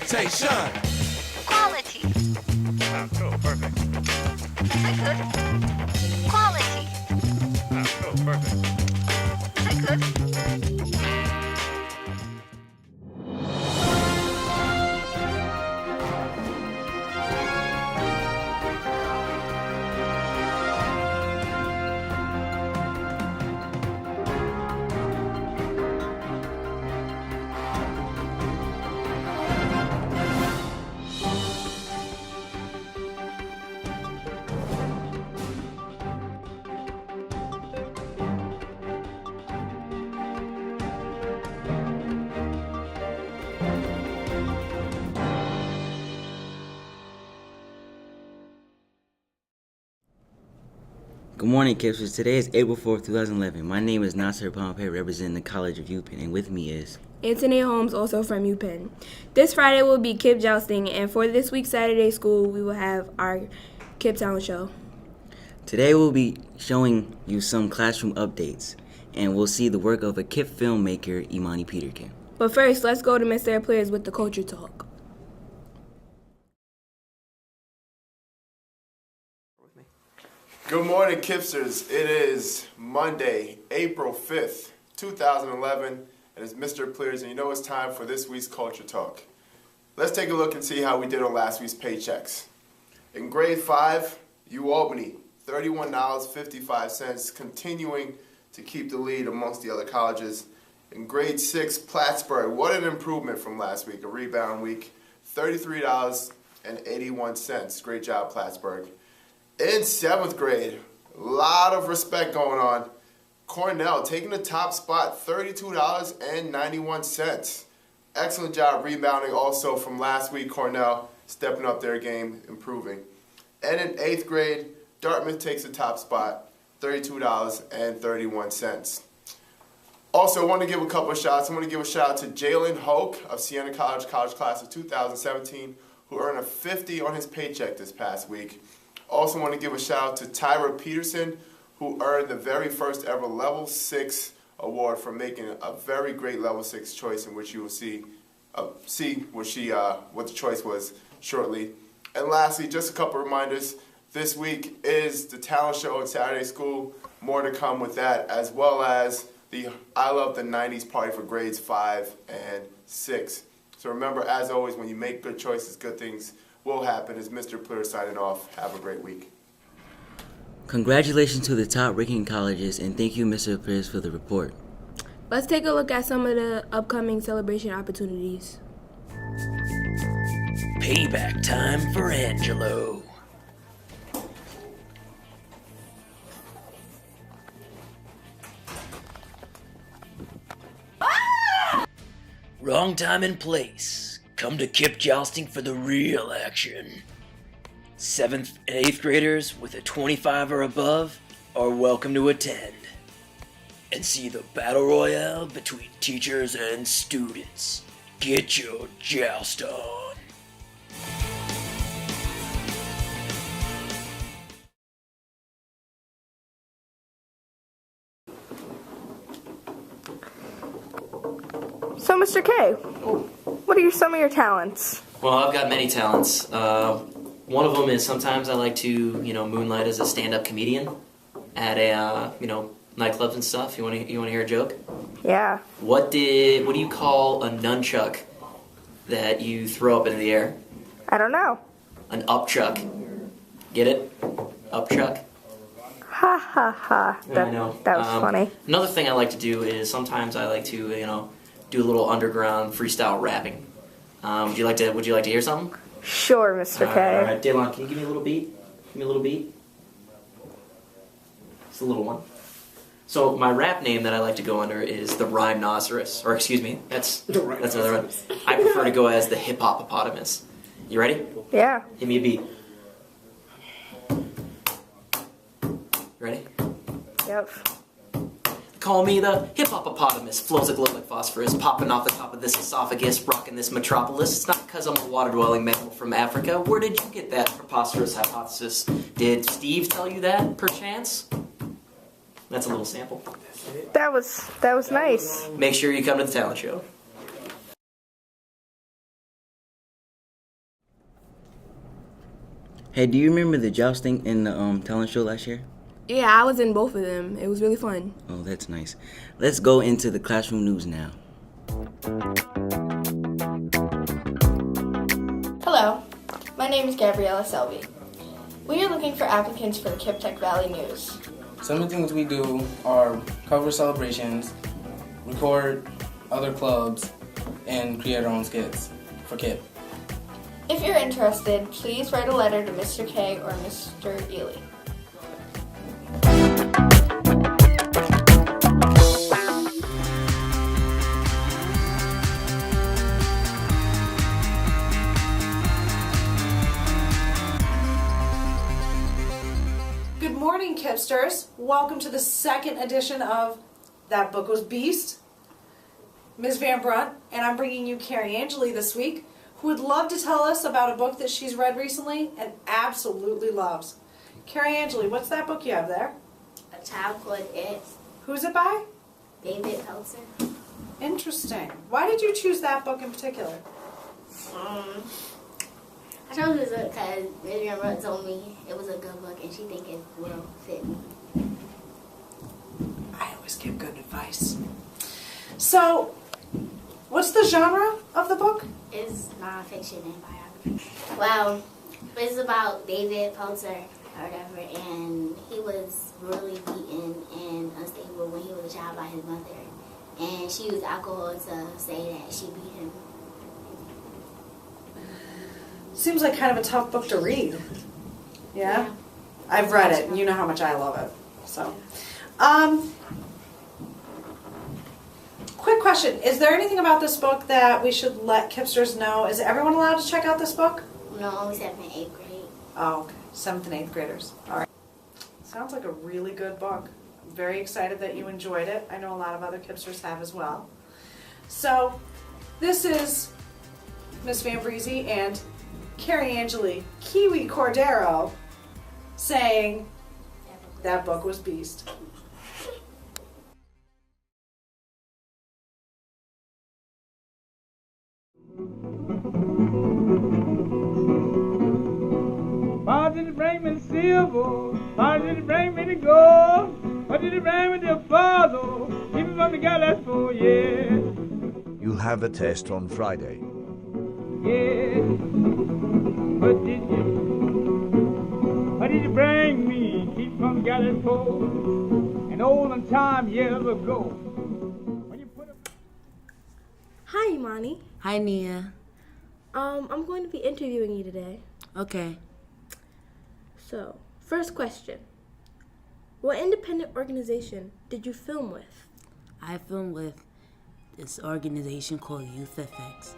presentation. Quality. Oh, cool, perfect. Is that good? Quality. Oh, cool, perfect. Is that good? Good morning, Kipsters. Today is April 4th, 2011. My name is Nasser Pompey, representing the College of UPenn, and with me is Anthony Holmes, also from UPenn. This Friday will be Kip Jousting, and for this week's Saturday school, we will have our Kip Talent Show. Today we'll be showing you some classroom updates, and we'll see the work of a Kip filmmaker, Imani Peterkin. But first, let's go to Mr. Players with the Culture Talk. Good morning, Kipsters. It is Monday, April 5th, 2011, and it's Mr. Players, and you know it's time for this week's Culture Talk. Let's take a look and see how we did on last week's paychecks. In grade 5, UAlbany, $31.55, continuing to keep the lead amongst the other colleges. In grade 6, Plattsburgh, what an improvement from last week, a rebound week, $33.81. Great job, Plattsburgh. In 7th grade, a lot of respect going on. Cornell taking the top spot, $32.91. Excellent job rebounding also from last week. Cornell stepping up their game, improving. And in 8th grade, Dartmouth takes the top spot, $32.31. Also, I want to give a couple of shots. I want to give a shout out to Jalen Hoke of Siena College class of 2017, who earned a 50 on his paycheck this past week. Also want to give a shout out to Tyra Peterson, who earned the very first ever Level 6 award for making a very great Level 6 choice, in which you will see what the choice was shortly. And lastly, just a couple reminders. This week is the talent show at Saturday School. More to come with that, as well as the I Love the 90s party for grades 5 and 6. So remember, as always, when you make good choices, good things will happen. Is Mr. Player signing off. Have a great week. Congratulations to the top-ranking colleges, and thank you, Mr. Players, for the report. Let's take a look at some of the upcoming celebration opportunities. Payback time for Angelo. Wrong time and place. Come to Kip Jousting for the real action. 7th and 8th graders with a 25 or above are welcome to attend and see the battle royale between teachers and students. Get your joust on. So, Mr. K, what are some of your talents? Well, I've got many talents. One of them is sometimes I like to, moonlight as a stand-up comedian at a, nightclubs and stuff. You want to hear a joke? Yeah. What do you call a nunchuck that you throw up into the air? I don't know. An upchuck. Get it? Upchuck. Ha ha ha. I know. That was funny. Another thing I like to do is sometimes I like to, do a little underground freestyle rapping. Would you like to hear something? Sure, Mr. K. All right, Daylon, can you give me a little beat? Give me a little beat. It's a little one. So my rap name that I like to go under is the Rhymenoceros, or excuse me, that's another one. I prefer to go as the Hip Hopopotamus. You ready? Yeah. Give me a beat. Ready? Yep. Call me the Hip Hopopotamus, flows a glow like phosphorus, popping off the top of this esophagus, rocking this metropolis. It's not because I'm a water-dwelling mammal from Africa. Where did you get that preposterous hypothesis? Did Steve tell you that, perchance? That's a little sample. That was nice. Make sure you come to the talent show. Hey, do you remember the jousting in the talent show last year? Yeah, I was in both of them. It was really fun. Oh, that's nice. Let's go into the classroom news now. Hello, my name is Gabriella Selby. We are looking for applicants for Kip Tech Valley News. Some of the things we do are cover celebrations, record other clubs, and create our own skits for Kip. If you're interested, please write a letter to Mr. K or Mr. Ely. Good morning, Kipsters. Welcome to the second edition of That Book Was Beast. Ms. Van Brunt, and I'm bringing you Carrie Angeli this week, who would love to tell us about a book that she's read recently and absolutely loves. Carrie Angeli, what's that book you have there? A Child Called It. Who's it by? David Peltzer. Interesting. Why did you choose that book in particular? I chose this book because Ms. Van Brunt told me it was a good book and she think it will fit me. I always give good advice. So, what's the genre of the book? It's nonfiction and biography. Well, it's about David Peltzer or whatever, and he was really beaten and unstable when he was a child by his mother. And she used alcohol to say that she beat him. Seems like kind of a tough book to read. Yeah? I've read it, and you know how much I love it. So, quick question. Is there anything about this book that we should let Kipsters know? Is everyone allowed to check out this book? No, only 7th and 8th grade. Oh, okay. 7th and 8th graders. All right. Sounds like a really good book. I'm very excited that you enjoyed it. I know a lot of other Kipsters have as well. So, this is Miss Van Breezy and Carrie Angeli Kiwi Cordero saying that book was beast. Why did it bring me the silver? Why did it bring me the gold? What did it bring me the puzzle? Keep it from the girl that's for, yeah. You'll have a test on Friday. Yeah. What did you bring me? Keep from the girl that's for. An olden time years ago. When you put a... Hi, Imani. Hi, Nia. I'm going to be interviewing you today. Okay. So, first question. What independent organization did you film with? I filmed with this organization called Youth FX.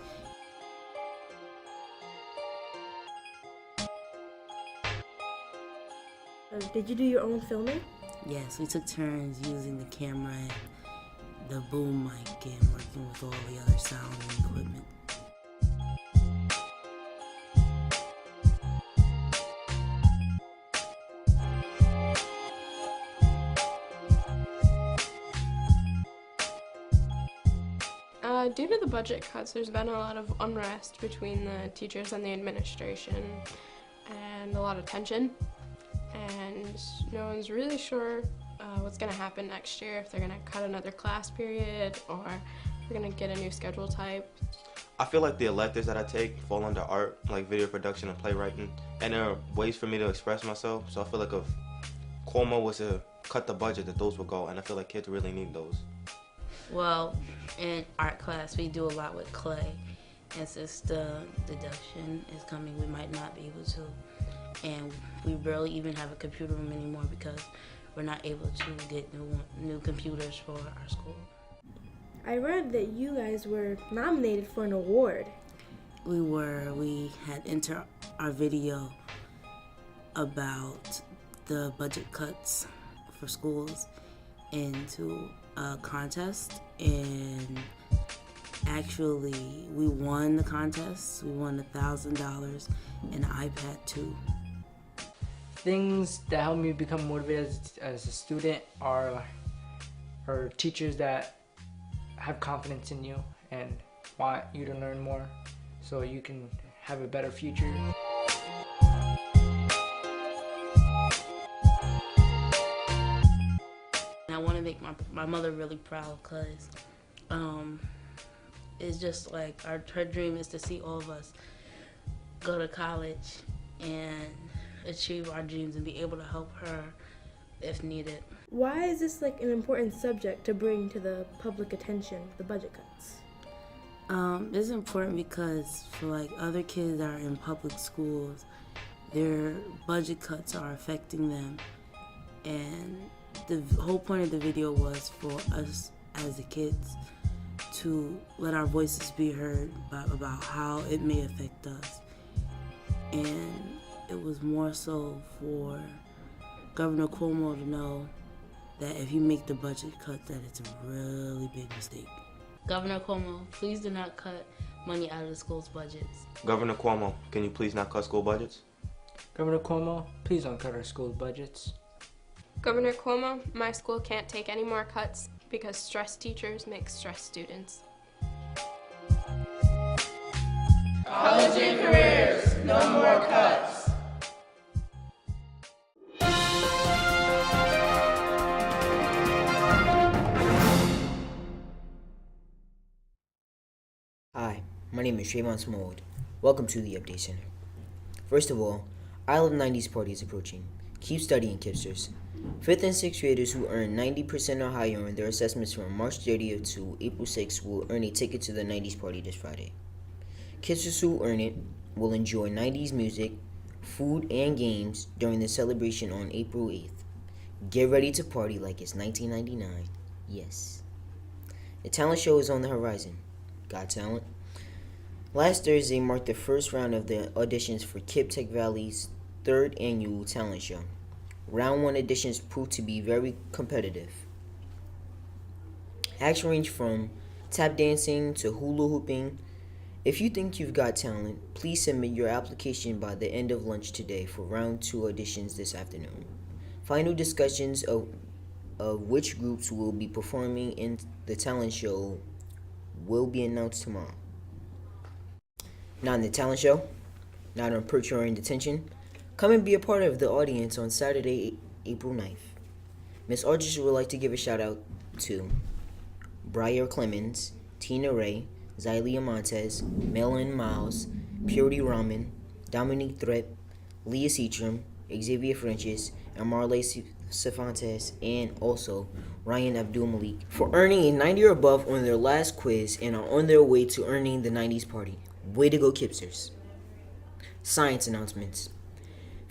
Did you do your own filming? Yes, we took turns using the camera and the boom mic and working with all the other sound and equipment. Due to the budget cuts, there's been a lot of unrest between the teachers and the administration and a lot of tension. And no one's really sure what's going to happen next year, if they're going to cut another class period or if we're going to get a new schedule type. I feel like the electives that I take fall under art, like video production and playwriting, and there are ways for me to express myself. So I feel like if Cuomo was to cut the budget, that those would go, and I feel like kids really need those. Well, in art class, we do a lot with clay, and since the deduction is coming, we might not be able to. And we barely even have a computer room anymore because we're not able to get new computers for our school. I read that you guys were nominated for an award. We were. We had entered our video about the budget cuts for schools into a contest, and actually we won the contest. We won $1,000 and an iPad too. Things that help me become motivated as a student are teachers that have confidence in you and want you to learn more so you can have a better future. my mother really proud because it's just like her dream is to see all of us go to college and achieve our dreams and be able to help her if needed. Why is this like an important subject to bring to the public attention, the budget cuts? It's important because for like other kids that are in public schools, their budget cuts are affecting them, and the whole point of the video was for us as the kids to let our voices be heard about how it may affect us. And it was more so for Governor Cuomo to know that if you make the budget cut, that it's a really big mistake. Governor Cuomo, please do not cut money out of the school's budgets. Governor Cuomo, can you please not cut school budgets? Governor Cuomo, please don't cut our school budgets. Governor Cuomo, my school can't take any more cuts because stressed teachers make stressed students. College and careers, no more cuts. Hi, my name is Trayvon Smallwood. Welcome to the Update Center. First of all, I Love 90s Party is approaching. Keep studying, Kipsters. 5th and 6th graders who earn 90% or higher on their assessments from March 30th to April 6th will earn a ticket to the 90s Party this Friday. Kipsters who earn it will enjoy 90s music, food, and games during the celebration on April 8th. Get ready to party like it's 1999. Yes. The talent show is on the horizon. Got talent? Last Thursday marked the first round of the auditions for Ktvn Valley's 3rd annual talent show. Round 1 auditions proved to be very competitive. Acts range from tap dancing to hula hooping. If you think you've got talent, please submit your application by the end of lunch today for round 2 auditions this afternoon. Final discussions of which groups will be performing in the talent show will be announced tomorrow. Not in the talent show, not on perch or in detention. Come and be a part of the audience on Saturday, April 9th. Miss Aldridge would like to give a shout out to Briar Clemens, Tina Ray, Xylia Montez, Melon Miles, Purity Raman, Dominique Threat, Leah Seatram, Xavier Frenches, and Marley Cervantes, and also Ryan Abdul Malik for earning a 90 or above on their last quiz and are on their way to earning the 90s Party. Way to go, Kipsters. Science announcements.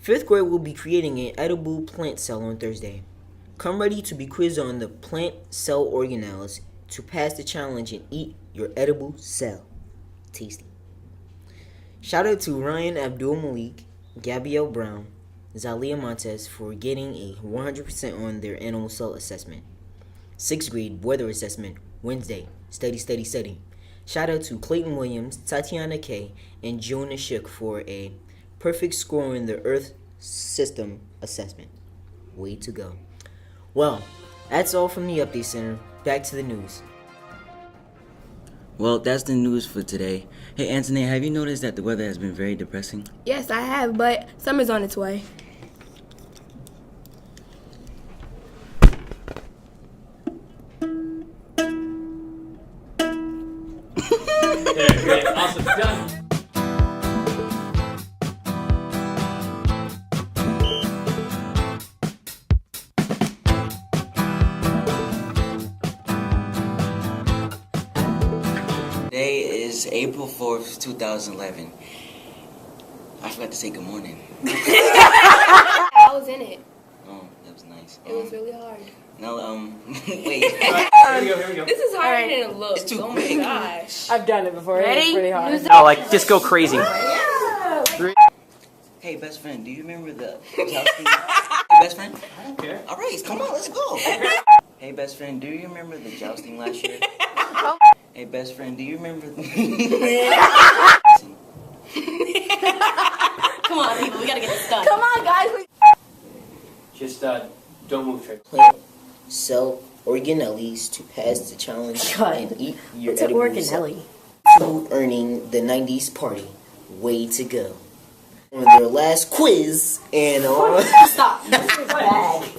5th grade will be creating an edible plant cell on Thursday. Come ready to be quizzed on the plant cell organelles to pass the challenge and eat your edible cell. Tasty. Shout out to Ryan Abdul Malik, Gabrielle Brown, Xylia Montez for getting a 100% on their animal cell assessment. 6th grade weather assessment, Wednesday. Study, study, study. Shout out to Clayton Williams, Tatiana K, and Jonah Shook for a perfect score in the Earth System assessment. Way to go. Well, that's all from the Update Center. Back to the news. Well, that's the news for today. Hey, Anthony, have you noticed that the weather has been very depressing? Yes, I have, but summer's on its way. Great, awesome, done. Today is April 4th, 2011. I forgot to say good morning. I was in it. Oh, that was nice. It was really hard. Now, wait. Here we go. This is harder than it looks. It's too oh quick. my gosh. I've done it before. Ready? It's pretty hard. Oh, like, just go crazy. Hey, best friend, do you remember the jousting? Hey, best friend? I don't care. All right, come on, let's go. Hey, best friend, do you remember the jousting last year? Hey, best friend, do you remember Come on, people, we gotta get this done. Come on, guys. Just don't move, Trey. Plant cell organelles to pass the challenge and eat your What's an edible cell. organelle? To earning the 90s Party. Way to go. On their last quiz and Stop. This is bad.